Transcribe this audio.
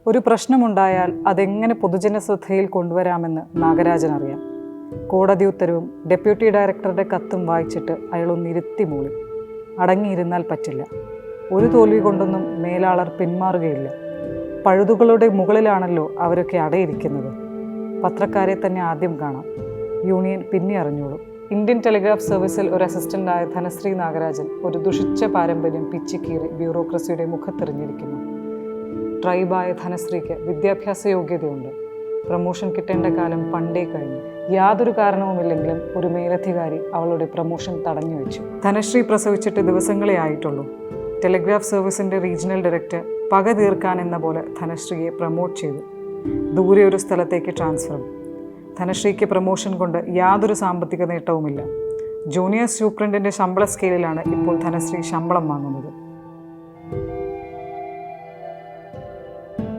ഒരു പ്രശ്നമുണ്ടായാൽ അതെങ്ങനെ പൊതുജന ശ്രദ്ധയിൽ കൊണ്ടുവരാമെന്ന് നാഗരാജൻ അറിയാം. കോടതി ഉത്തരവും ഡെപ്യൂട്ടി ഡയറക്ടറുടെ കത്തും വായിച്ചിട്ട് അയാളൊന്നിരുത്തി മൂളി. അടങ്ങിയിരുന്നാൽ പറ്റില്ല. ഒരു തോൽവി കൊണ്ടൊന്നും മേലാളർ പിന്മാറുകയില്ല. പഴുതുകളുടെ മുകളിലാണല്ലോ അവരൊക്കെ അടയിരിക്കുന്നത്. പത്രക്കാരെ തന്നെ ആദ്യം കാണാം, യൂണിയൻ പിന്നെ അറിഞ്ഞോളും. ഇന്ത്യൻ ടെലിഗ്രാഫ് സർവീസിൽ ഒരു അസിസ്റ്റൻ്റായ ധനശ്രീ നാഗരാജൻ ഒരു ദുഷിച്ച പാരമ്പര്യം പിച്ചിക്കീറി ബ്യൂറോക്രസിയുടെ മുഖത്തെറിഞ്ഞിരിക്കുന്നു. ട്രൈബായ ധനശ്രീക്ക് വിദ്യാഭ്യാസ യോഗ്യതയുണ്ട്. പ്രമോഷൻ കിട്ടേണ്ട കാലം പണ്ടേ കഴിഞ്ഞു. യാതൊരു കാരണവുമില്ലെങ്കിലും ഒരു മേലധികാരി അവളുടെ പ്രമോഷൻ തടഞ്ഞു വെച്ചു. ധനശ്രീ പ്രസവിച്ചിട്ട് ദിവസങ്ങളേ ആയിട്ടുള്ളൂ. ടെലിഗ്രാഫ് സർവീസിൻ്റെ റീജിയണൽ ഡയറക്ടർ പക തീർക്കാനെന്ന പോലെ ധനശ്രീയെ പ്രമോട്ട് ചെയ്തു. ദൂരെ ഒരു സ്ഥലത്തേക്ക് ട്രാൻസ്ഫറും. ധനശ്രീക്ക് പ്രമോഷൻ കൊണ്ട് യാതൊരു സാമ്പത്തിക നേട്ടവുമില്ല. ജൂനിയർ സൂപ്രണ്ടിൻ്റെ ശമ്പള സ്കെയിലിലാണ് ഇപ്പോൾ ധനശ്രീ ശമ്പളം വാങ്ങുന്നത്.